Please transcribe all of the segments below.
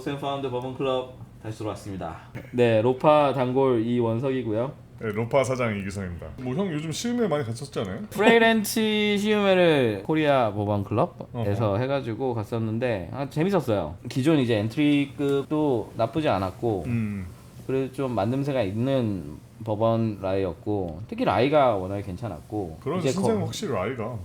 로스앤파운드 버번클럽 다시 들어왔습니다. 네, 로파 단골 이원석이고요. 네, 로파 사장 이기성입니다. 뭐 형 요즘 시음회 많이 갔었잖아요. 프레그랜치 시음회를 코리아 버번클럽에서 해가지고 갔었는데 재밌었어요. 기존 이제 엔트리급도 나쁘지 않았고 그래도 좀 만듦새가 있는 버번 라이였고 특히 라이가 워낙에 괜찮았고 그런 신생 확실히 라이가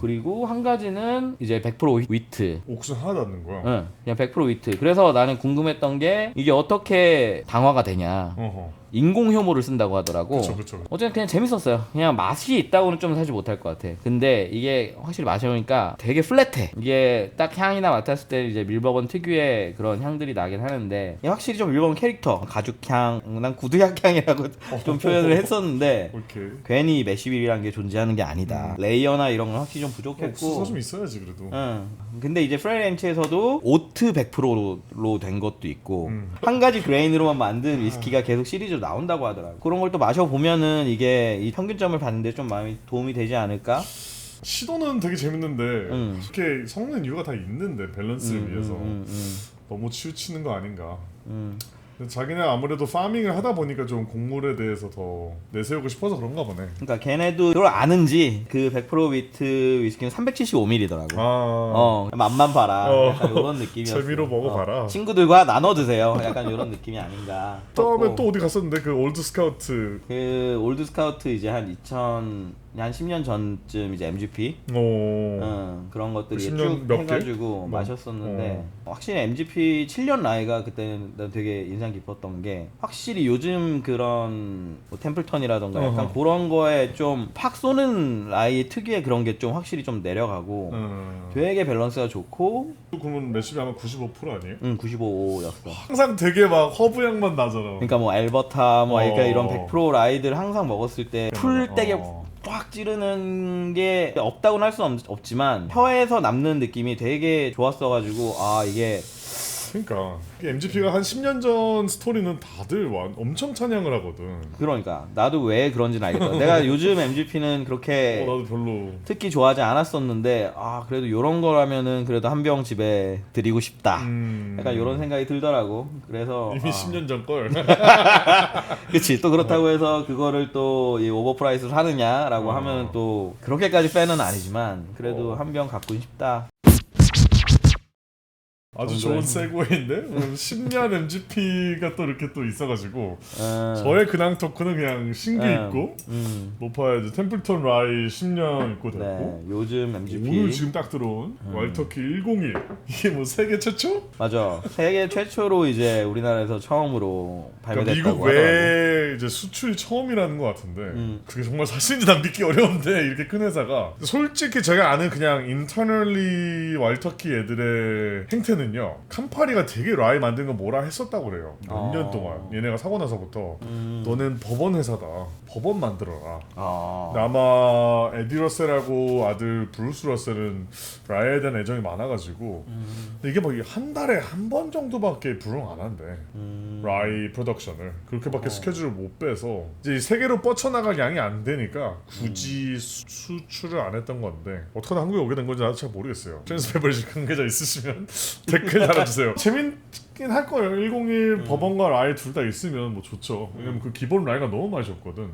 그리고 한 가지는 이제 100% 위트 옥수수 하나도 안 넣는 거야. 응, 그냥 100% 위트. 그래서 나는 궁금했던 게 이게 어떻게 강화가 되냐. 인공 효모를 쓴다고 하더라고. 그쵸. 어쨌든 그냥 재밌었어요. 그냥 맛이 있다고는 좀 사실 못할 것 같아. 근데 이게 확실히 마셔보니까 되게 플랫해. 이게 딱 향이나 맡았을 때 이제 밀버번 특유의 그런 향들이 나긴 하는데 확실히 좀 밀버번 캐릭터 가죽향, 난 구두약향이라고 좀 표현을 했었는데 오케이. 괜히 메시빌이라는 게 존재하는 게 아니다. 레이어나 이런 건 확실히 좀 부족했고 옥수수가 좀 있어야지 그래도. 응. 근데 이제 프레그랜치에서도 오트 100%로 된 것도 있고 한 가지 그레인으로만 만든 위스키가 계속 시리즈로 나온다고 하더라고. 그런 걸 또 마셔보면은 이게 이 평균점을 받는데 좀 많이 도움이 되지 않을까? 시도는 되게 재밌는데 이렇게 섞는 이유가 다 있는데 밸런스를 위해서 너무 치우치는 거 아닌가. 자기네 아무래도 파밍을 하다 보니까 좀 곡물에 대해서 더 내세우고 싶어서 그런가 보네. 그러니까 걔네도 그걸 아는지 그 100% 위트 위스키는 375ml더라고. 맛만 봐라. 약간 이런 느낌이었어. 재미로 먹어봐라. 친구들과 나눠 드세요. 약간 이런 느낌이 아닌가. 다음에 또 어디 갔었는데 그 올드 스카우트. 그 올드 스카우트 이제 한 10년 전쯤 이제 MGP 그런 것들이 쭉 해가지고 마셨었는데 확실히 MGP 7년 라이가 그때는 되게 인상 깊었던 게 확실히 요즘 그런 뭐 템플턴이라던가 약간 그런 거에 좀 팍 쏘는 라이 특유의 그런 게 좀 확실히 좀 내려가고 되게 밸런스가 좋고. 그러면 매십이 아마 95% 아니에요? 95였어. 항상 되게 막 허브 향만 나잖아. 그러니까 뭐 엘버타 뭐 그러니까 이런 100% 라이들 항상 먹었을 때 풀떼게 꽉 찌르는 게 없다고는 할 수는 없지만 혀에서 남는 느낌이 되게 좋았어가지고 이게 그러니까 MGP가 한 10년 전 스토리는 다들 엄청 찬양을 하거든. 그러니까 나도 왜 그런지는 알겠다. 내가 요즘 MGP는 그렇게 나도 별로 특히 좋아하지 않았었는데 그래도 요런 거라면은 그래도 한 병 집에 드리고 싶다. 약간 요런 생각이 들더라고. 그래서 이미 10년 전 걸. 그치. 또 그렇다고 해서 그거를 또 이 오버프라이스로 사느냐라고 하면 또 그렇게까지 팬은 아니지만 그래도 한 병 갖고 싶다. 아주 좋은 세그웨이인데 10년 MGP가 또 이렇게 또 있어가지고 저의 근황 토크는 그냥 신규 있고 로파의 이제 템플턴 라이 10년 있고 됐고 네, 요즘 MGP 오늘 지금 딱 들어온 와일터키 101 이게 뭐 세계 최초? 맞아. 세계 최초로 이제 우리나라에서 처음으로 발매됐다고 그러니까 미국 외에 이제 수출이 처음이라는 것 같은데 그게 정말 사실인지 난 믿기 어려운데 이렇게 큰 회사가 솔직히 제가 아는 그냥 인터널리 와일터키 애들의 행태는 캄파리가 되게 라이 만든 거 뭐라 했었다고 그래요. 몇 년 동안 얘네가 사고 나서부터 너넨 법원 회사다. 법원 만들어라. 근데 아마 에디 러셀하고 아들 브루스 러셀은 라이에 대한 애정이 많아가지고 근데 이게 뭐 한 달에 한 번 정도밖에 불응 안 한대. 라이 프로덕션을 그렇게밖에 스케줄을 못 빼서 이제 세계로 뻗쳐나갈 양이 안 되니까 굳이 수출을 안 했던 건데 어떻게 한국에 오게 된 건지 나도 잘 모르겠어요. 트랜스페버리시 관계자 있으시면 댓글 달아주세요. 재밌긴 할 거예요. 101 법원과 라이 둘 다 있으면 뭐 좋죠. 왜냐면 그 기본 라이가 너무 많이 줬거든.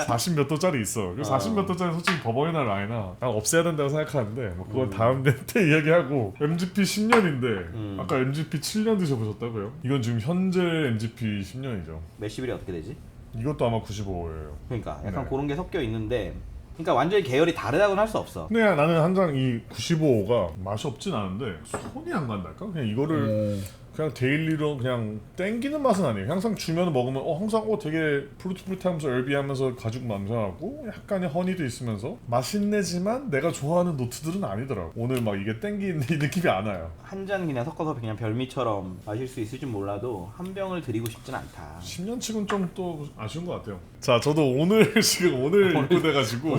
40몇 도짜리 있어. 그 40몇 도짜리 솔직히 법원이나 라이나 난 없애야 된다고 생각하는데 뭐 그건 다음 때 이야기하고 MGP 10년인데 아까 MGP 7년 드셔보셨다고요? 이건 지금 현재 MGP 10년이죠. 메시빌이 어떻게 되지? 이것도 아마 95예요. 그러니까 약간 그런 게 섞여 있는데 그러니까 완전히 계열이 다르다고는 할 수 없어. 근데 나는 항상 이 95가 맛이 없진 않은데 손이 안 간달까? 그냥 이거를 그냥 데일리로 그냥 땡기는 맛은 아니에요. 항상 주면 먹으면 항상 되게 프루트하면서 얼비하면서 가죽 남성하고 약간의 허니도 있으면서 맛있네지만 내가 좋아하는 노트들은 아니더라고. 오늘 막 이게 땡기는 이 느낌이 안 와요. 한 잔 그냥 섞어서 그냥 별미처럼 마실 수 있을지 몰라도 한 병을 드리고 싶진 않다. 10년 치곤 좀 또 아쉬운 것 같아요. 자, 저도 오늘 입고돼가지고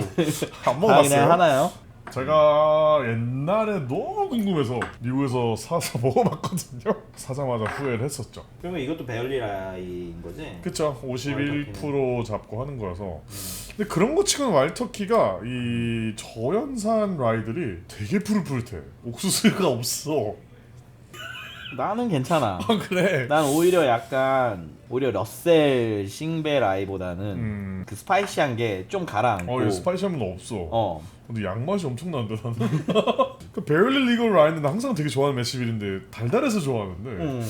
안 먹어봤어요. 그냥 하나요? 제가 옛날에 너무 궁금해서 미국에서 사서 먹어봤거든요. 사자마자 후회를 했었죠. 그러면 이것도 베얼리 라이인 거지? 그쵸. 51% 잡고 하는 거라서. 근데 그런 거 치고는 와일터키가 이 저연산 라이들이 되게 푸릇푸릇해. 옥수수가 없어. 나는 괜찮아. 그래. 난 오히려 러셀 싱베라이보다는 그 스파이시한 게 좀 가라앉고. 스파이시한 건 없어. 근데 양맛이 엄청난데 나는. 그 베럴리 리거 라인은 항상 되게 좋아하는 매시빌인데 달달해서 좋아하는데.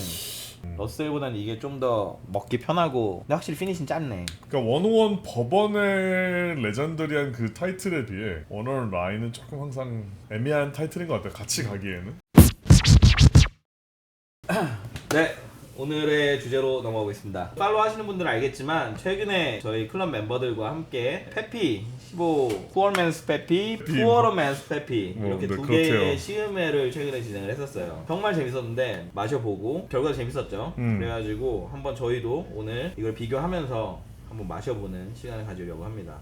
러셀보다는 이게 좀 더 먹기 편하고 근데 확실히 피니시는 짰네. 그러니까 101 법원의 레전더리한 그 타이틀에 비해 101 라인은 조금 항상 애매한 타이틀인 것 같아요. 같이 가기에는. 네, 오늘의 주제로 넘어가겠습니다. 팔로우 하시는 분들은 알겠지만 최근에 저희 클럽 멤버들과 함께 페피 15 푸어맨스 페피, 푸어맨스 페피 이렇게 두 개의 시음회를 최근에 진행을 했었어요. 정말 재밌었는데 마셔보고 결과도 재밌었죠. 그래가지고 한번 저희도 오늘 이걸 비교하면서 한번 마셔보는 시간을 가지려고 합니다.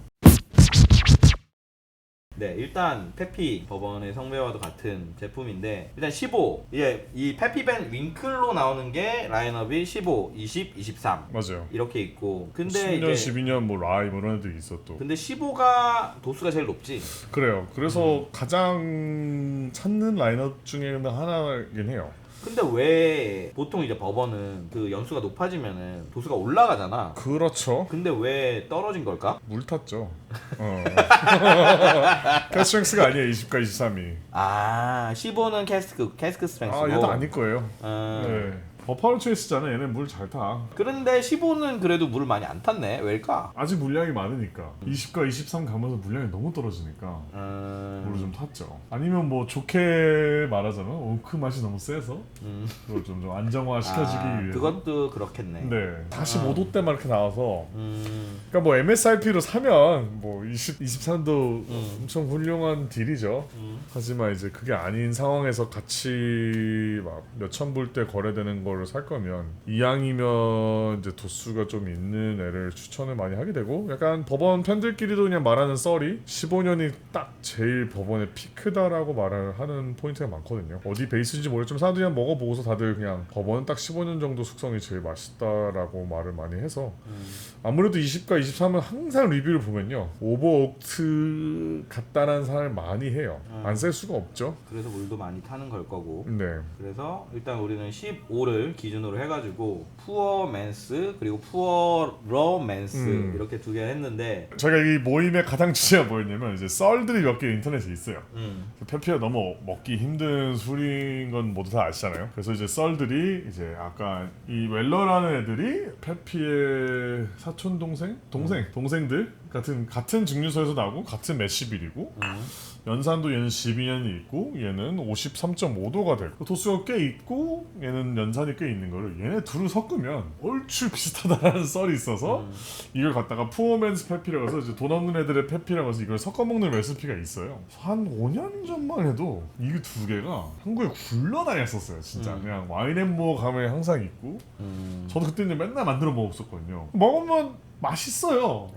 네, 일단 페피 버번의 성배와도 같은 제품인데 일단 15 이 페피밴 윙클로 나오는 게 라인업이 15, 20, 23 맞아요. 이렇게 있고 근데 10년, 이제 12년 뭐 라이 뭐 이런 애들이 있어 또. 근데 15가 도수가 제일 높지. 그래요. 그래서 가장 찾는 라인업 중에는 하나긴 해요. 근데 왜 보통 이제 버번은 그 연수가 높아지면은 도수가 올라가잖아. 그렇죠. 근데 왜 떨어진 걸까? 물 탔죠. 캐스트랭스가 아니에요. 20과 23이. 아 15는 캐스크 스트렝스고. 얘도 아닐 거예요. 네. 버파로 체이스잖아. 얘는 물 잘 타. 그런데 15는 그래도 물을 많이 안 탔네. 왜일까? 아직 물량이 많으니까. 20과 23 가면서 물량이 너무 떨어지니까 물을 좀 탔죠. 아니면 뭐 좋게 말하자면 오크 맛이 너무 세서 그걸 좀 안정화 시켜주기 위해서. 그것도 그렇겠네. 네. 45도 때만 이렇게 나와서 그러니까 뭐 MSRP로 사면 뭐 23도 엄청 훌륭한 딜이죠. 하지만 이제 그게 아닌 상황에서 같이 막 몇천 불대 거래되는 걸 살 거면 이왕이면 이제 도수가 좀 있는 애를 추천을 많이 하게 되고 약간 버번 팬들끼리도 그냥 말하는 썰이 15년이 딱 제일 버번의 피크다라고 말을 하는 포인트가 많거든요. 어디 베이스인지 모르겠지만 사람들이 그냥 먹어보고서 다들 그냥 버번은 딱 15년 정도 숙성이 제일 맛있다라고 말을 많이 해서 아무래도 20과 23은 항상 리뷰를 보면요 오버옥트 같다는 사람을 많이 해요. 안 쓸 수가 없죠. 그래서 물도 많이 타는 걸 거고. 네. 그래서 일단 우리는 15를 기준으로 해가지고 푸어맨스 그리고 푸어러맨스 이렇게 두 개 했는데 제가 이 모임의 가장 주제가 뭐였냐면 이제 썰들이 몇 개 인터넷에 있어요. 페피가 너무 먹기 힘든 술인 건 모두 다 아시잖아요. 그래서 이제 썰들이 이제 아까 이 웰러라는 애들이 페피의 사촌 동생들 같은 증류소에서 나오고 같은 매시빌이고 연산도 얘는 12년이 있고 얘는 53.5도가 되고 도수가 꽤 있고 얘는 연산이 꽤 있는 거를 얘네 둘을 섞으면 얼추 비슷하다라는 썰이 있어서 이걸 갖다가 푸어맨스 페피라고 해서 이제 돈 없는 애들의 페피라고 해서 이걸 섞어 먹는 레시피가 있어요. 한 5년 전만 해도 이 두 개가 한국에 굴러다녔었어요. 진짜 그냥 와인앤모어 가면 항상 있고 저도 그때 이제 맨날 만들어 먹었었거든요. 먹으면 맛있어요.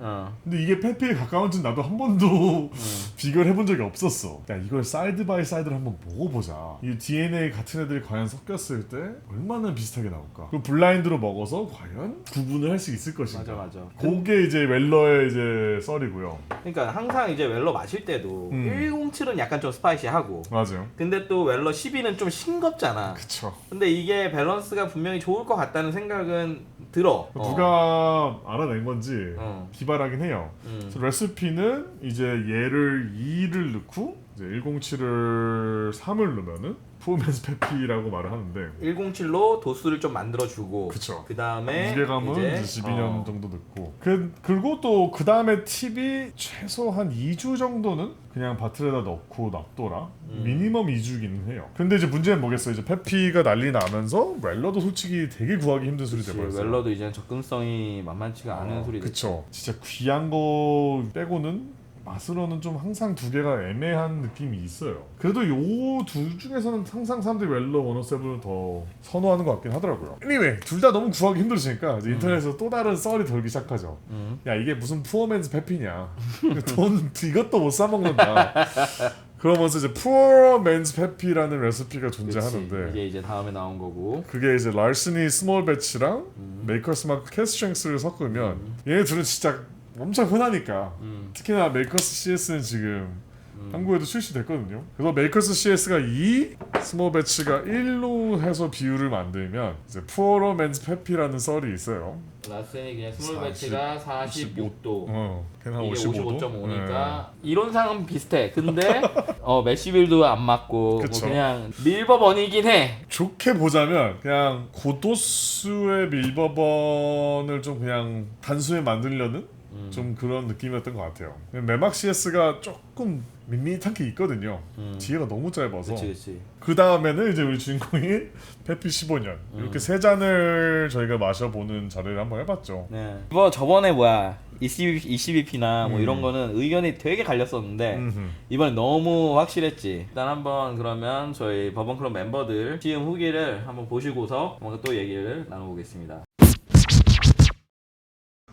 근데 이게 페피에 가까운지 나도 한 번도 비교를 해본 적이 없었어. 야 이걸 사이드 바이 사이드를 한번 먹어보자. 이 DNA 같은 애들이 과연 섞였을 때 얼마나 비슷하게 나올까. 그리고 블라인드로 먹어서 과연 구분을 할 수 있을 것인가. 맞아. 그게 이제 웰러의 이제 썰이고요. 그러니까 항상 이제 웰러 마실 때도 107은 약간 좀 스파이시하고 맞아요. 근데 또 웰러 12는 좀 싱겁잖아. 그쵸. 근데 이게 밸런스가 분명히 좋을 것 같다는 생각은 들어. 누가 알아낸 건지 기발하긴 해요. 그래서 레시피는 이제 얘를 2를 넣고 이제 107을 3을 넣으면은 푸어맨스 페피라고 말을 하는데 107로 도수를 좀 만들어주고 그쵸. 그 다음에 무게감은 이제 12년 정도 넣고 그리고 또 그 다음에 팁이 최소 한 2주 정도는 그냥 바틀에다 넣고 놔둬라. 미니멈 2주기는 해요. 근데 이제 문제는 뭐겠어요. 이제 페피가 난리 나면서 웰러도 솔직히 되게 구하기 힘든 술이 돼버렸어요. 웰러도 이제 접근성이 만만치가 않은 술이 됐죠. 그쵸. 진짜 귀한 거 빼고는 맛으로는 좀 항상 두 개가 애매한 느낌이 있어요. 그래도 요 둘 중에서는 항상 사람들이 웰러 107을 더 선호하는 것 같긴 하더라고요. anyway, 둘 다 너무 구하기 힘들으니까 이제 인터넷에서 또 다른 썰이 돌기 시작하죠. 야 이게 무슨 푸어맨스 페피냐. 돈 이것도 못 사먹는다. 그러면서 이제 푸어맨스 페피라는 레시피가 존재하는데 이게 이제 다음에 나온 거고 그게 이제 larceny 스몰 배치랑 메이커스 마크 캐스트랭스를 섞으면 얘네 둘은 진짜 엄청 흔하니까 특히나 메이커스 CS는 지금 한국에도 출시됐거든요. 그래서 메이커스 CS가 2, 스몰 배치가 1로 해서 비율을 만들면 이제 푸어러 맨즈 페피라는 썰이 있어요. 라센이 그냥 스몰 배치가 46도. 걔는 이게 55도. 55.5니까 이론상은 비슷해. 근데 매시빌도 안 맞고 뭐 그쵸. 그냥 밀버번이긴 해. 좋게 보자면 그냥 고도수의 밀버번을 좀 그냥 단순히 만들려는 좀 그런 느낌이었던 것 같아요. 매막 CS가 조금 밋밋한 게 있거든요. 뒤에가 너무 짧아서. 그치. 그 다음에는 이제 우리 주인공이 페피 15년 이렇게 세 잔을 저희가 마셔보는 자리를 한번 해봤죠. 네. 저번에 ECBP나 뭐 이런 거는 의견이 되게 갈렸었는데 이번에 너무 확실했지. 일단 한번 그러면 저희 버번클럽 멤버들 시음 후기를 한번 보시고서 뭔가 또 얘기를 나눠보겠습니다.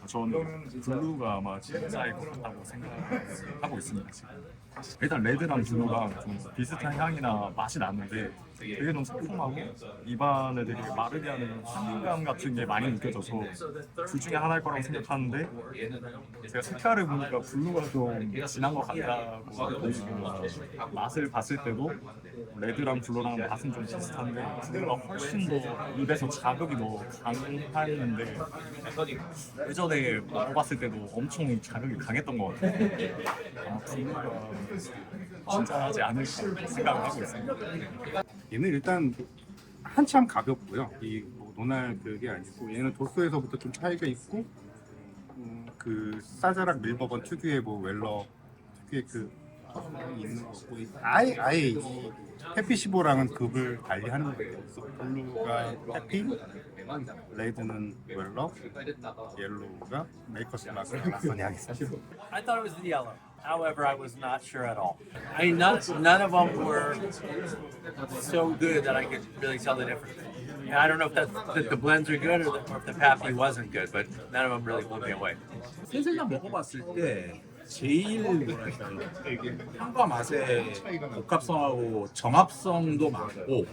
저는 블루가 아마 진짜일 것 같다고 생각하고 있습니다. 지금. 일단 레드랑 블루가 좀 비슷한 향이나 맛이 나는데 되게 좀 새콤하고 입안에 되게 마르게 하는 산미감 같은 게 많이 느껴져서 둘 중에 하나일 거라고 생각하는데 제가 색깔을 보니까 블루가 좀 진한 것 같다고 맛을 봤을 때도 레드랑 블루랑 맛은 좀 비슷한데 블루가 훨씬 더 입에서 자극이 더 강했는데 예전에 먹어봤을 때도 엄청 자극이 강했던 것 같아요. 블루가 진짜 하지 않을까 생각을 하고 있습니다. 얘는 일단 한참 가볍고요. 뭐 논할 그게 아니고 얘는 도수에서부터 좀 차이가 있고 그 사자락 밀버번 특유의 뭐 웰러 특유의 그 있는 거고 아예 이 해피 15랑은 급을 달리하는 거예요. 그래서 블루가 해피, 레드는 웰러, 옐로우가 메이커스 라선이 하겠습니다. I thought it was the yellow. However, I was not sure at all. I mean, none of them were so good that I could really tell the difference. And I don't know if that the blends are good or if the Pappy wasn't good, but none of them really blew me away. 셋을 다 먹어봤을 때 제일 뭐랄까 향과 맛의 복합성하고 정합성도 많고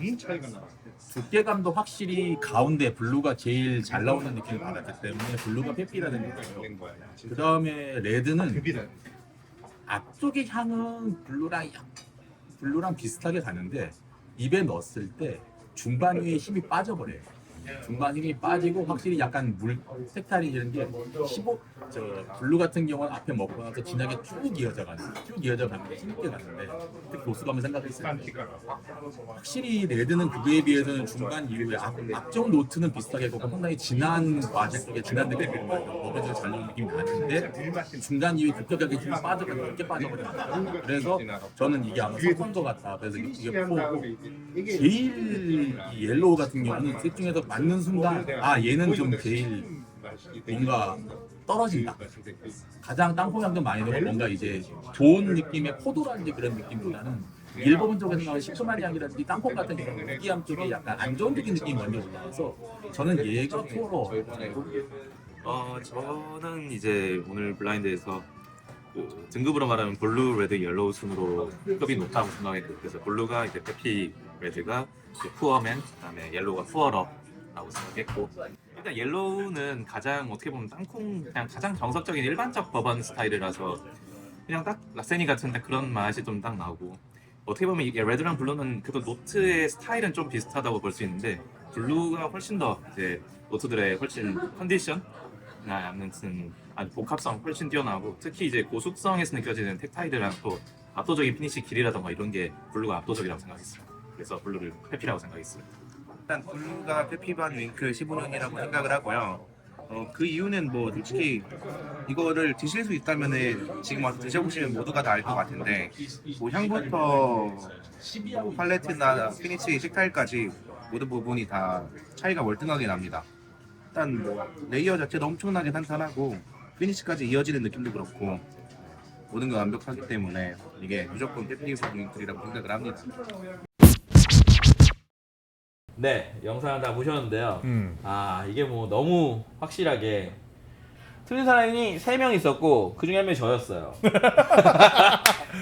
두께감도 확실히 가운데 블루가 제일 잘 나오는 느낌을 받았기 때문에 블루가 페피라는 거예요. 그 다음에 레드는 앞쪽의 향은 블루랑 비슷하게 가는데 입에 넣었을 때 중반 위에 힘이 빠져버려요. 중반 힘이 빠지고 확실히 약간 색깔이 이런 게 블루 같은 경우는 앞에 먹고 나서 진하게 쭉 이어져 가는 게 힘있게 가는데 특히 도수감을 생각했을 때 확실히 레드는 그거에 비해서는 중간 이후에 앞쪽 노트는 비슷하게 가고 상당히 진한 과제 속에 진한 느낌이 먹어서 잘 나오는 느낌이 나는데 중간 이후에 급격하게 힘이 빠져가지고 깊게 빠져버려요. 그래서 저는 이게 아마 섞은 것 같다. 그래서 이게 포고 제일 이 옐로우 같은 경우는 셋 중에서 맞는 순간 얘는 좀 제일 뭔가 떨어진다. 가장 땅콩향도 많이 들고 뭔가 이제 좋은 느낌의 포도라든지 그런 느낌보다는 일본 쪽에서 나오는 시큼한 향이라든지 땅콩 같은 그런 느끼함 쪽에 약간 안 좋은 느낌이 먼저 올라와서 저는 얘가 포로. 저는 이제 오늘 블라인드에서 그 등급으로 말하면 블루, 레드, 옐로우 순으로 급이 높다고 생각했고 그래서 블루가 이제 페피, 레드가 푸어맨, 그다음에 옐로우가 푸어러라고 생각했고 일단 옐로우는 가장 어떻게 보면 땅콩 그냥 가장 정석적인 일반적 버번 스타일이라서 그냥 딱 라세니 같은 그런 맛이 좀 딱 나오고 어떻게 보면 이게 레드랑 블루는 그래도 노트의 스타일은 좀 비슷하다고 볼 수 있는데 블루가 훨씬 더 이제 노트들의 훨씬 컨디션 아무튼 복합성 훨씬 뛰어나고 특히 이제 고숙성에서 느껴지는 텍타일이랑 또 압도적인 피니시 길이라던가 이런 게 블루가 압도적이라고 생각했습니다. 그래서 블루를 페피라고 생각했습니다. 일단 블루가 페피반 윙크 15년이라고 생각을 하고요. 그 이유는 뭐 솔직히 이거를 드실 수 있다면은 지금 와서 드셔보시면 모두가 다 알 것 같은데 뭐 향부터 팔레트나 피니시 식타일까지 모든 부분이 다 차이가 월등하게 납니다. 일단 뭐 레이어 자체도 엄청나게 탄탄하고 피니시까지 이어지는 느낌도 그렇고 모든 게 완벽하기 때문에 이게 무조건 페피반 윙크이라고 생각을 합니다. 네, 영상을 다 보셨는데요. 이게 뭐 너무 확실하게 틀린 사람이 3명 있었고 그 중에 한 명이 저였어요.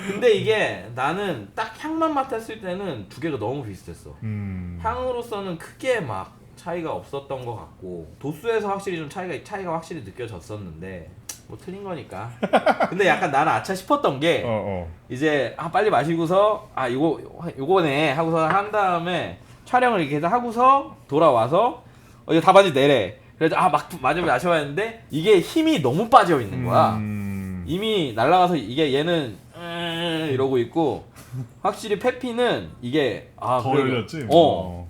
근데 이게 나는 딱 향만 맡았을 때는 두 개가 너무 비슷했어. 향으로서는 크게 막 차이가 없었던 것 같고 도수에서 확실히 좀 차이가 확실히 느껴졌었는데 뭐 틀린 거니까. 근데 약간 나는 아차 싶었던 게 어. 이제 빨리 마시고서 요거네 하고서 한 다음에 촬영을 이렇게 해서 하고서 돌아와서 이제 다 마시 내래. 그래서 막 마셔봤는데 이게 힘이 너무 빠져 있는 거야. 이미 날아가서 이게 얘는 이러고 있고 확실히 페피는 이게 더 열렸지?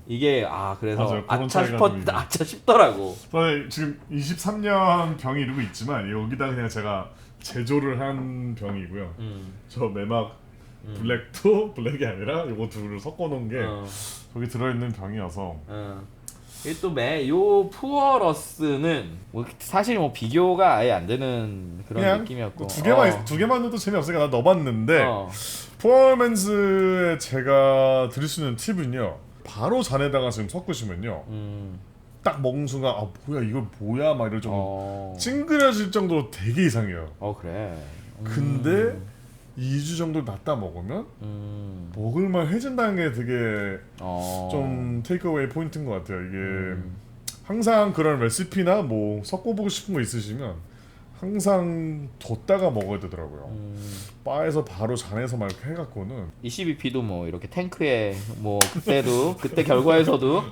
이게 그래서 맞아요. 그런 차이가 좀 있네. 아차 싶더라고. 저는 지금 23년 병이 이러고 있지만 여기다 그냥 제가 제조를 한 병이고요. 저 매막 블랙도 블랙이 아니라 요거 둘을 섞어 놓은 게 저기 들어있는 병이어서 이게 요 푸어러스는 뭐 사실 뭐 비교가 아예 안 되는 그런 느낌이었고 두 개만 넣어도 재미없으니까 나 넣어봤는데 푸어맨스에 제가 드릴 수 있는 팁은요, 바로 잔에다가 지금 섞으시면요 딱 먹은 순간 뭐야 이거 뭐야 막 이럴 정도 찡그려질 정도로 되게 이상해요. 그래. 근데 2주 정도 놨다 먹으면 먹을만 해진다는 게 되게 좀 테이크어웨이 포인트인 것 같아요. 이게 항상 그런 레시피나 뭐 섞어보고 싶은 거 있으시면 항상 뒀다가 먹어야 되더라고요. 바에서 바로 잔에서 막 이렇게 해갖고는 ECBP도 뭐 이렇게 탱크에 뭐 그때 결과에서도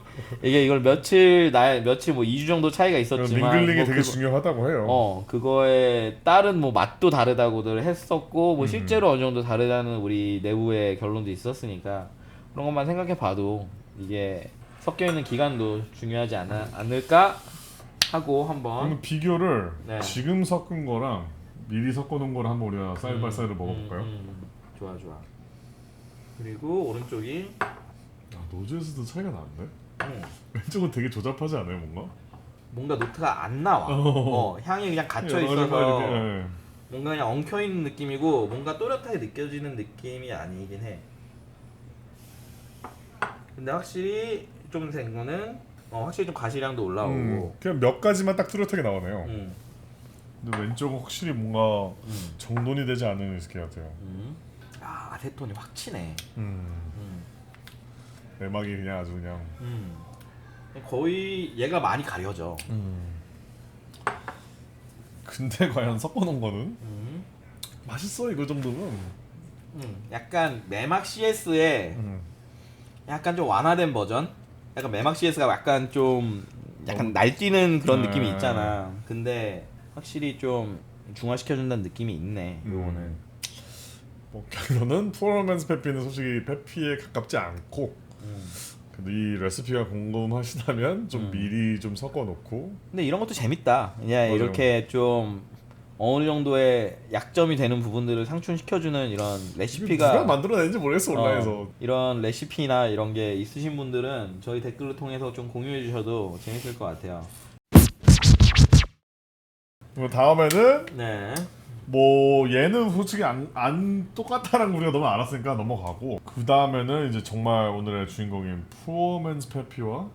이걸 며칠 뭐 2주 정도 차이가 있었지만 링글링이 되게 중요하다고 해요. 그거에 따른 뭐 맛도 다르다고들 했었고 뭐 실제로 어느 정도 다르다는 우리 내부의 결론도 있었으니까 그런 것만 생각해봐도 이게 섞여 있는 기간도 중요하지 않을까 하고 한번 그럼 비교를 지금 섞은 거랑 미리 섞어놓은 거를 한번 우리가 사이드 바이 사이드 먹어볼까요? 좋아. 그리고 오른쪽이 노즈에서도 차이가 나는데? 왼쪽은 되게 조잡하지 않아요, 뭔가 노트가 안 나와. 향이 그냥 갇혀 있어서 뭔가 그냥 엉켜 있는 느낌이고 뭔가 또렷하게 느껴지는 느낌이 아니긴 해. 근데 확실히 좀 된 거는 확실히 좀 가시량도 올라오고 그냥 몇 가지만 딱 뚜렷하게 나오네요. 근데 왼쪽은 확실히 뭔가 정돈이 되지 않은 위스키 같아요. 아세톤이 확 치네. 내막이 그냥 아주 그냥 거의 얘가 많이 가려져. 근데 과연 섞어놓은 거는 맛있어 이거 정도면. 약간 매막 CS의 약간 좀 완화된 버전. 약간 매막 CS가 약간 날뛰는 그런 느낌이 있잖아. 근데 확실히 좀 중화시켜준다는 느낌이 있네. 요거는 결론은 푸어맨스 페피는 솔직히 페피에 가깝지 않고 근데 이 레시피가 궁금하시다면 좀 미리 좀 섞어놓고. 근데 이런 것도 재밌다. 그냥 맞아요. 이렇게 좀 어느 정도의 약점이 되는 부분들을 상충시켜주는 이런 레시피가 누가 만들어낸지 모르겠어 온라인에서. 이런 레시피나 이런 게 있으신 분들은 저희 댓글을 통해서 좀 공유해 주셔도 재밌을 것 같아요. 다음에는 뭐 얘는 솔직히 안 똑같다라는 거 우리가 너무 알았으니까 넘어가고, 그 다음에는 이제 정말 오늘의 주인공인 푸어맨스 페피와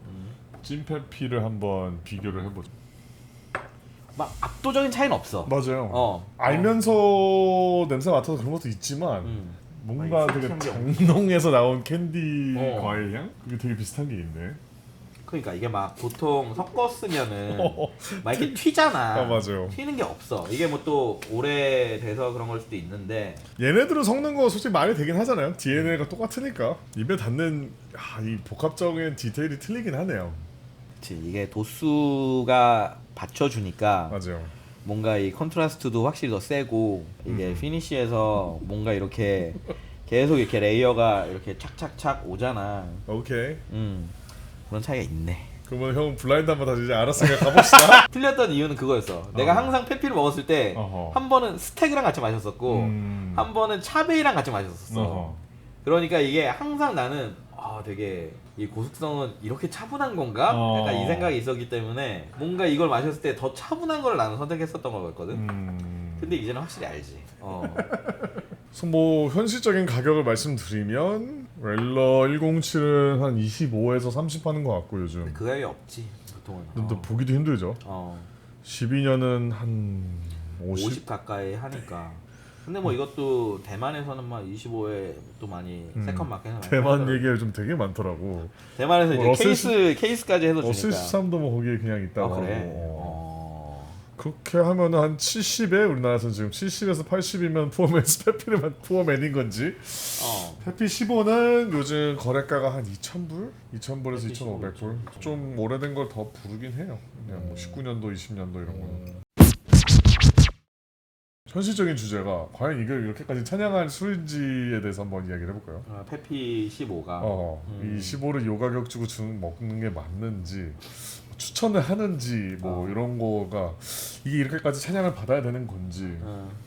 찐 페피를 한번 비교를 해보죠. 막 압도적인 차이는 없어. 맞아요. 알면서 냄새 맡아서 그런 것도 있지만 뭔가 되게 정농에서 나온 캔디 과일 향? 그게 되게 비슷한 게 있네. 그러니까 이게 막 보통 섞었으면은 막 이렇게 튀잖아. 맞아요. 튀는 게 없어. 이게 뭐 또 오래돼서 그런 걸 수도 있는데 얘네들은 섞는 거 솔직히 말이 되긴 하잖아요. DNA가 똑같으니까 입에 닿는 이 복합적인 디테일이 틀리긴 하네요. 그치, 이게 도수가 받쳐주니까 맞아요. 뭔가 이 컨트라스트도 확실히 더 세고 이게 피니쉬에서 뭔가 이렇게 계속 이렇게 레이어가 이렇게 착착착 오잖아. 오케이. 그런 차이가 있네. 그러면 형 블라인드 한번 다시 이제 알았으니까 가봅시다. 틀렸던 이유는 그거였어. 내가 항상 페피를 먹었을 때 한 번은 스택이랑 같이 마셨었고 한 번은 차베이랑 같이 마셨었어. 그러니까 이게 항상 나는 되게 이 고숙성은 이렇게 차분한 건가? 약간 이 생각이 있었기 때문에 뭔가 이걸 마셨을 때 더 차분한 걸 나는 선택했었던 거였거든. 근데 이제는 확실히 알지. 그래서 뭐 현실적인 가격을 말씀드리면 렐러 107은 한 25에서 30 하는 것 같고 요즘. 그 가격이 없지 보통은. 근데 보기도 힘들죠. 12년은 한 50 가까이 하니까. 근데 뭐 이것도 대만에서는 막 25에 또 많이 세컨 마켓에 대만 얘기가 좀 되게 많더라고. 대만에서 이제 케이스까지 해서 주니까. 러셀 13도 뭐 거기에 그냥 있다고 그래? 하고. 그렇게 하면은 한 70에 우리나라에서 지금 70에서 80이면 푸어맨스 페피는 푸어맨인 건지. 페피 15는 요즘 거래가가 한 2,000불? 2,000불에서 2,500불. 좀 오래된 걸 더 부르긴 해요. 그냥 뭐 19년도, 20년도 이런 거는. 현실적인 주제가 과연 이걸 이렇게까지 찬양할 술인지에 대해서 한번 이야기를 해볼까요? 페피 15가 이 15를 요 가격 주고 먹는 게 맞는지 추천을 하는지 뭐 이런 거가 이게 이렇게까지 찬양을 받아야 되는 건지.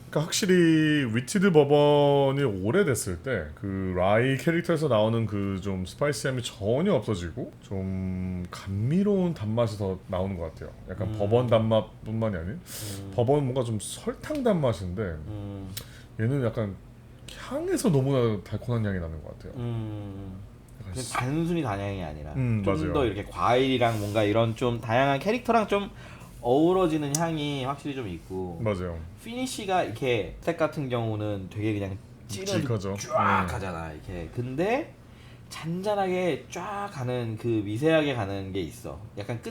그러니까 확실히 위티드 버번이 오래됐을 때 그 라이 캐릭터에서 나오는 그 좀 스파이시함이 전혀 없어지고 좀 감미로운 단맛이 더 나오는 것 같아요. 약간 버번 단맛뿐만이 아닌 버번은 뭔가 좀 설탕 단맛인데 얘는 약간 향에서 너무나 달콤한 향이 나는 것 같아요. 단순히 단향이 아니라 좀 맞아요. 더 이렇게 과일이랑 뭔가 이런 좀 다양한 캐릭터랑 좀 어우러지는 향이 확실히 좀 있고. 맞아요. 피니쉬가 이렇게 스택 같은 경우는 되게 그냥 묵직하죠. 쫙 가잖아 이렇게. 근데 잔잔하게 쫙 가는 그 미세하게 가는 게 있어. 약간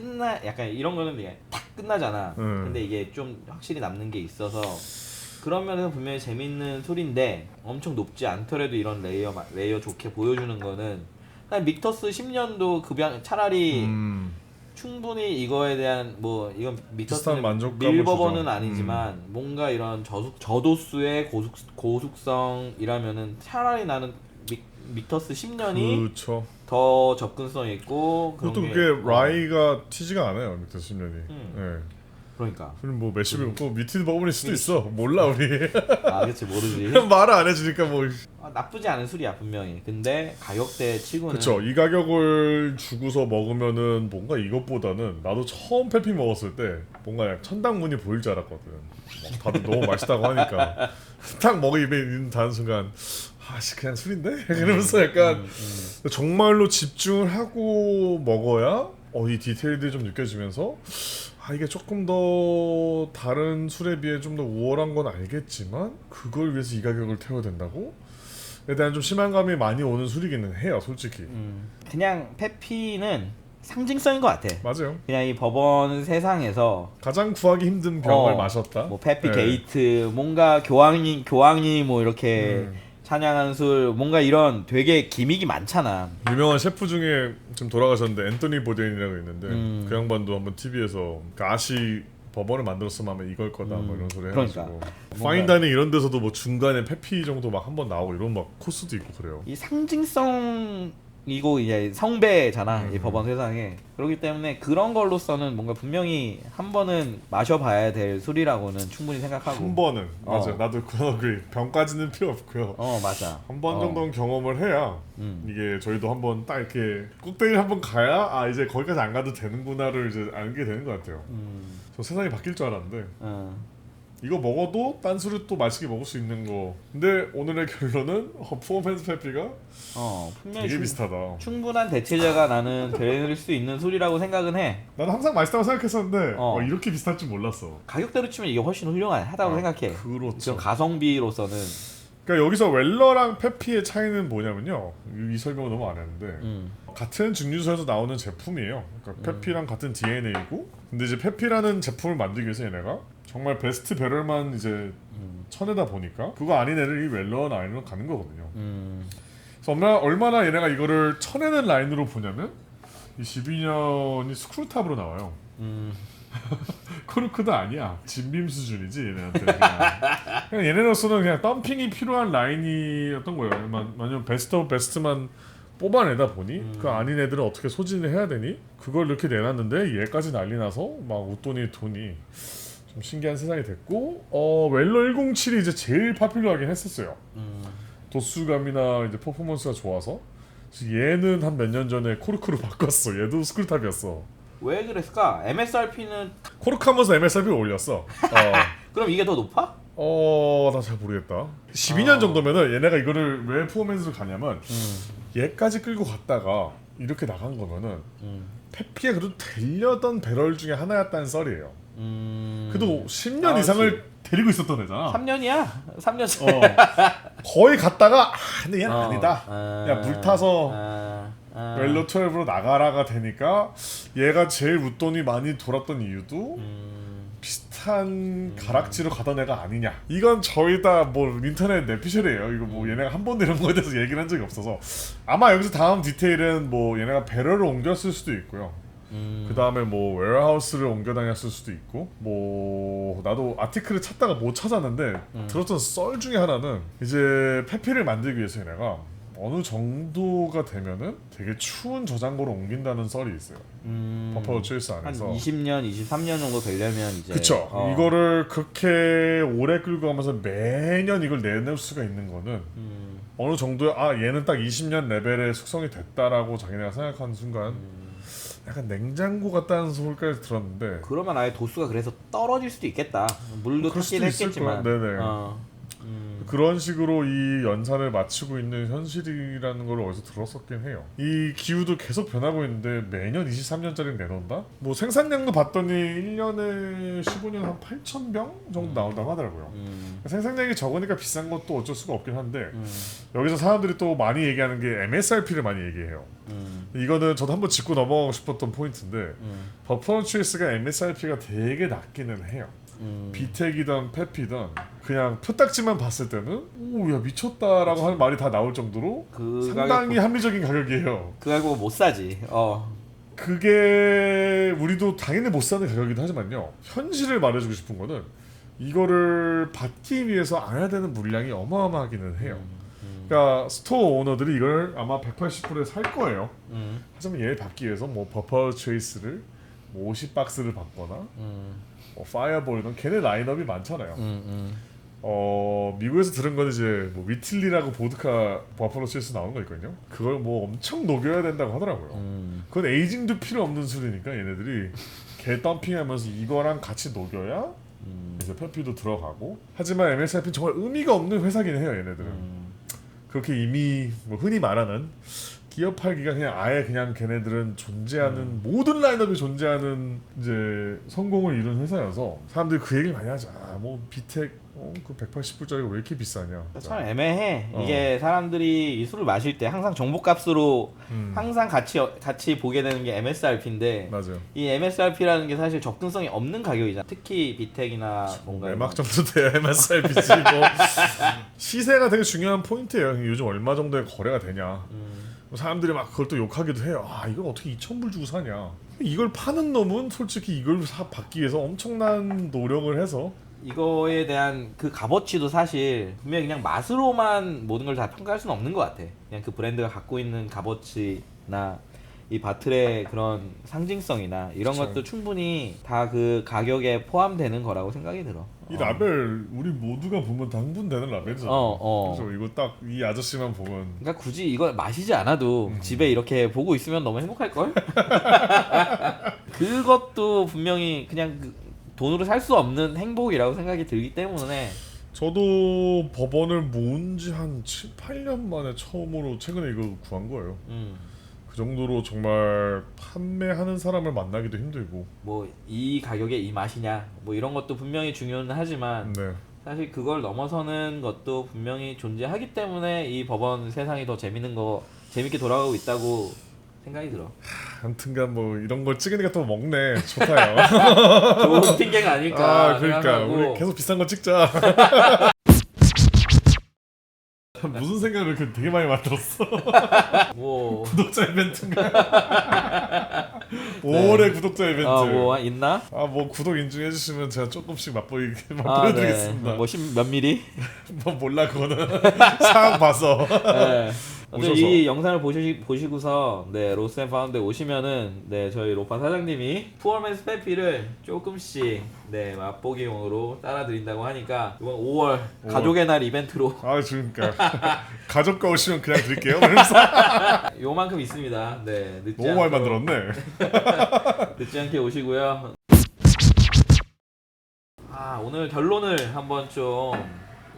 약간 이런 거는 그냥 탁 끝나잖아. 근데 이게 좀 확실히 남는 게 있어서 그런 면에서 분명히 재밌는 술인데 엄청 높지 않더라도 이런 레이어 좋게 보여주는 거는 그냥 믹터스 10년도 급양 차라리 충분히 이거에 대한 뭐 이건 믹터스는 밀버번은 아니지만 뭔가 이런 저도수의 고숙성이라면은 차라리 나는 믹터스 10년이 그렇죠. 더 접근성 있고 그런 그것도 게 그게 라이가 튀지가 않아요. 믹터스 10년이. 네. 그러니까 그럼 뭐 몇십이 고 미티드 버번일 수도 있어. 몰라 우리. 그렇지 모르지. 말을 안 해주니까 뭐. 나쁘지 않은 술이야 분명히. 근데 가격대 치고는. 그렇죠. 이 가격을 주고서 먹으면은 뭔가 이것보다는 나도 처음 페피 먹었을 때 뭔가 천당문이 보일 줄 알았거든. 다들 너무 맛있다고 하니까 딱 먹어 입에 있는 단 순간 아씨 그냥 술인데? 이러면서 약간 정말로 집중을 하고 먹어야 이 디테일들이 좀 느껴지면서 이게 조금 더 다른 술에 비해 좀 더 우월한 건 알겠지만 그걸 위해서 이 가격을 태워야 된다고? 에 대한 좀 실망감이 많이 오는 술이기는 해요 솔직히. 그냥 페피는 상징성인 것 같아. 맞아요. 그냥 이 버번 세상에서 가장 구하기 힘든 병을 마셨다. 뭐 페피 게이트 뭔가 교황이 뭐 이렇게 찬양한 술 뭔가 이런 되게 기믹이 많잖아. 유명한 셰프 중에 지금 돌아가셨는데 앤토니 보데인이라고 있는데 그 양반도 한번 TV에서 가시 버번을 만들었으면 하면 이걸 거다 뭐 이런 소리 해가지고 파인다이닝 이런 데서도 뭐 중간에 페피 정도 막 한 번 나오고 이런 막 코스도 있고 그래요. 이 상징성이고 이제 성배잖아 이 버번 세상에. 그렇기 때문에 그런 걸로서는 뭔가 분명히 한 번은 마셔봐야 될 술이라고는 충분히 생각하고. 한 번은 맞아. 나도 그agree. 병까지는 필요 없고요. 맞아. 한 번 정도는 경험을 해야 이게 저희도 한번 딱 이렇게 꼭대기를 한번 가야 이제 거기까지 안 가도 되는구나를 이제 알게 되는 것 같아요. 저 세상이 바뀔 줄 알았는데 이거 먹어도 딴 술을 또 맛있게 먹을 수 있는 거. 근데 오늘의 결론은 푸어맨스 페피가 분명히 되게 비슷하다. 충분한 대체제가 나는 될 수 있는 술이라고 생각은 해. 나는 항상 맛있다고 생각했었는데 이렇게 비슷할 줄 몰랐어. 가격대로 치면 이게 훨씬 훌륭하다고 생각해. 그렇죠. 가성비로서는. 그러니까 여기서 웰러랑 페피의 차이는 뭐냐면요. 이 설명을 너무 안 했는데 같은 증류소에서 나오는 제품이에요. 그러니까 페피랑 같은 DNA고 근데 이제 페피라는 제품을 만들기 위해서 얘네가 정말 베스트 배럴만 이제 쳐내다 보니까 그거 아닌 애들이 웰러 라인으로 가는 거거든요. 그래서 얼마나 얘네가 이거를 쳐내는 라인으로 보냐면 이 12년이 스크루탑으로 나와요. 코르크도 아니야. 진빔 수준이지 얘네한테. 그냥 얘네로서는 그냥 덤핑이 필요한 라인이었던 거예요. 만약 베스트 오브 베스트만 뽑아내다 보니 그 아닌 애들은 어떻게 소진을 해야 되니? 그걸 이렇게 내놨는데 얘까지 난리 나서 막 웃돈이 돈이 좀 신기한 세상이 됐고 웰러 107이 이제 제일 파퓰러하긴 했었어요. 도수감이나 이제 퍼포먼스가 좋아서 얘는 한 몇 년 전에 코르크로 바꿨어. 얘도 스쿨탑이었어. 왜 그랬을까? MSRP는 코르크하면서 MSRP를 올렸어. 그럼 이게 더 높아? 나 잘 모르겠다. 12년 정도면은 얘네가 이거를 왜 푸어맨스로 가냐면 얘까지 끌고 갔다가 이렇게 나간 거면은 페피가 그래도 되려던 배럴 중에 하나였다는 썰이에요. 그래도 10년 이상을 데리고 있었던 애잖아. 3년이야. 3년. 거의 갔다가 근데 얘는 아니다. 야 물 타서 웰러 12로 나가라가 되니까 얘가 제일 웃돈이 많이 돌았던 이유도 비슷한 가락지로 가던 애가 아니냐. 이건 저희 다 뭐 인터넷 내피셜이에요. 이거 뭐 얘네가 한 번도 이런 거에 대해서 얘기를 한 적이 없어서 아마 여기서 다음 디테일은 뭐 얘네가 배럴을 옮겼을 수도 있고요. 그 다음에 뭐 웨어하우스를 옮겨 다녔을 수도 있고 뭐 나도 아티클을 찾다가 못 찾았는데 들었던 썰 중에 하나는 이제 페피를 만들기 위해서 얘네가 어느 정도가 되면은 되게 추운 저장고로 옮긴다는 썰이 있어요. 버퍼로 트레이스 한 안에서 20년, 23년 정도 되려면 이제 그쵸. 이거를 그렇게 오래 끌고 가면서 매년 이걸 내놓을 수가 있는 거는 어느 정도의 얘는 딱 20년 레벨의 숙성이 됐다라고 자기네가 생각하는 순간 약간 냉장고 같다는 소리까지 들었는데 그러면 아예 도수가 그래서 떨어질 수도 있겠다. 물도 그럴 탔긴 수도 있을 했겠지만. 거야. 네네. 그런 식으로 이 연산을 맞추고 있는 현실이라는 걸 어디서 들었었긴 해요. 이 기후도 계속 변하고 있는데 매년 23년짜리를 내놓는다? 뭐 생산량도 봤더니 1년에 15년 한 8,000병 정도 나온다고 하더라고요. 생산량이 적으니까 비싼 것도 어쩔 수가 없긴 한데 여기서 사람들이 또 많이 얘기하는 게 MSRP를 많이 얘기해요. 이거는 저도 한번 짚고 넘어가고 싶었던 포인트인데 버퍼런트레이스가 MSRP가 되게 낮기는 해요. 비텍이든 페피든 그냥 표딱지만 봤을 때는 오야 미쳤다라고 하는 말이 다 나올 정도로 상당히 합리적인 가격이에요. 그 가격 못 사지. 그게 우리도 당연히 못 사는 가격이긴 하지만요. 현실을 말해주고 싶은 거는 이거를 받기 위해서 안해야 되는 물량이 어마어마하기는 해요. 그러니까 스토어 오너들이 이걸 아마 180불에 살 거예요. 하지만 얘를 받기 위해서 뭐 버퍼 트레이스를 뭐 50박스를 받거나 뭐 파이어볼 이런 걔네 라인업이 많잖아요. 미국에서 들은 거는 이제 뭐 위틀리라고 보드카 버퍼로 트레이스 나오는 거 있거든요. 그걸 뭐 엄청 녹여야 된다고 하더라고요. 그건 에이징도 필요 없는 술이니까 얘네들이 개 덤핑하면서 이거랑 같이 녹여야 이제 페피도 들어가고. 하지만 MSRP는 정말 의미가 없는 회사긴 해요. 얘네들은 그렇게 이미 뭐 흔히 말하는 기업 팔기가 그냥 아예 그냥 걔네들은 존재하는 모든 라인업이 존재하는 이제 성공을 이룬 회사여서 사람들이 그 얘기를 많이 하죠. 뭐 비텍 그 180불짜리가 왜 이렇게 비싸냐. 참 애매해. 이게 사람들이 이 술을 마실 때 항상 정보값으로 항상 같이 보게 되는 게 MSRP인데 맞아요. 이 MSRP라는 게 사실 접근성이 없는 가격이잖아. 특히 비텍이나 뭔가 매막 정도 돼야 MSRP지 뭐 시세가 되게 중요한 포인트예요. 요즘 얼마 정도의 거래가 되냐. 사람들이 막 그걸 또 욕하기도 해요. 이걸 어떻게 2,000불 주고 사냐. 이걸 파는 놈은 솔직히 이걸 받기 위해서 엄청난 노력을 해서 이거에 대한 그 값어치도 사실 분명히 그냥 맛으로만 모든 걸 다 평가할 수는 없는 것 같아. 그냥 그 브랜드가 갖고 있는 값어치나 이 바틀의 그런 상징성이나 이런 그쵸. 것도 충분히 다 그 가격에 포함되는 거라고 생각이 들어. 이 라벨 우리 모두가 보면 다 흥분되는 라벨이잖아. 그래서 이거 딱 이 아저씨만 보면 그러니까 굳이 이걸 마시지 않아도 집에 이렇게 보고 있으면 너무 행복할 걸? 그것도 분명히 그냥 돈으로 살 수 없는 행복이라고 생각이 들기 때문에 저도 법원을 모은 지 한 7, 8년 만에 처음으로 최근에 이거 구한 거예요. 그 정도로 정말 판매하는 사람을 만나기도 힘들고 뭐 이 가격에 이 맛이냐 뭐 이런 것도 분명히 중요는 하지만 네. 사실 그걸 넘어서는 것도 분명히 존재하기 때문에 이 법원 세상이 더 재밌게 돌아가고 있다고 생각이 들어. 아무튼간 뭐 이런 걸 찍으니까 또 먹네. 좋다요. 좋은 핑계가 아닐까 그러니까 생각하고. 우리 계속 비싼 거 찍자. 무슨 생각을 이렇게 되게 많이 만들었어. 뭐 구독자 이벤트인가? 5월의 구독자 이벤트. 뭐 있나? 뭐 구독 인증해 주시면 제가 조금씩 맛보여드리겠습니다. 네. 뭐 몇 미리? 뭐 몰라 그거는 상황 봐서. 네. 오셔서. 이 영상을 보시고서 로스앤파운드에 오시면은 저희 로파 사장님이 푸어맨스 페피를 조금씩 맛보기용으로 따라드린다고 하니까 이번 5월 가족의 날 이벤트로 그러니까 가족과 오시면 그냥 드릴게요. 그래서 요만큼 있습니다. 늦지 너무 많이 만들었네. 늦지 않게 오시고요. 오늘 결론을 한번 좀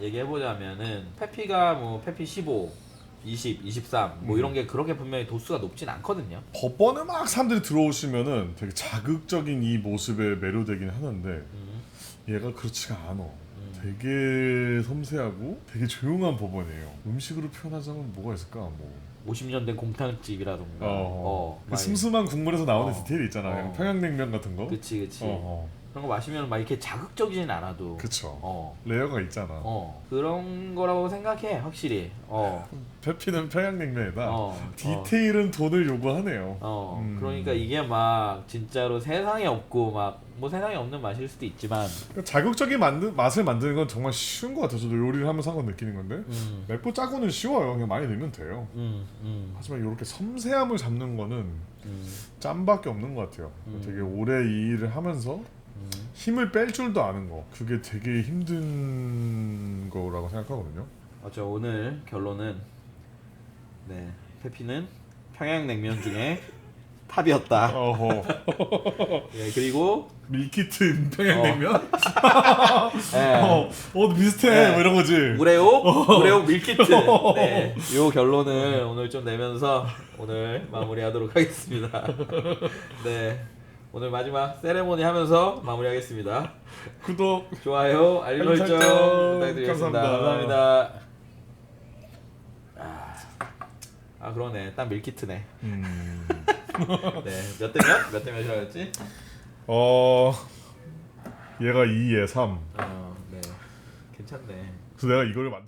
얘기해보자면은 페피가 뭐 페피 15 20, 23 뭐 이런 게 그렇게 분명히 도수가 높진 않거든요. 법원에 막 사람들이 들어오시면은 되게 자극적인 이 모습에 매료되긴 하는데 얘가 그렇지가 않아. 되게 섬세하고 되게 조용한 법원이에요. 음식으로 표현하자면 뭐가 있을까? 뭐 50년 된 곰탕집이라던가 그 슴슴한 국물에서 나오는 디테일이 있잖아요. 평양냉면 같은 거. 그치 그런 거 마시면 막 이렇게 자극적이진 않아도 그쵸. 레어가 있잖아. 그런 거라고 생각해 확실히. 페피는 평양냉면이다. 디테일은 돈을 요구하네요. 그러니까 이게 막 진짜로 세상에 없고 막 뭐 세상에 없는 맛일 수도 있지만 그러니까 자극적인 맛을 만드는 건 정말 쉬운 것 같아요. 저도 요리를 하면서 한번 느끼는 건데 맵고 짜고는 쉬워요. 그냥 많이 넣으면 돼요. 하지만 이렇게 섬세함을 잡는 거는 짬밖에 없는 것 같아요. 되게 오래 이 일을 하면서 힘을 뺄 줄도 아는 거, 그게 되게 힘든 거라고 생각하거든요. 맞죠. 오늘 결론은 네, 페피는 평양냉면 중에 탑이었다. 예, 그리고 밀키트 평양냉면? 네. 비슷해. 네. 뭐 이런 거지. 우레옥 밀키트. 네. 요 결론을 오늘 좀 내면서 오늘 마무리하도록 하겠습니다. 네. 오늘 마지막 세레모니 하면서 마무리하겠습니다. 구독, 좋아요, 알림 설정 부탁드리겠습니다. 감사합니다. 그러네. 딱 밀키트네. 네. 몇 대 몇? 몇 대 몇이라고 했지? 얘가 2, 얘 3. 네. 괜찮네. 그래서 내가 이걸 만들면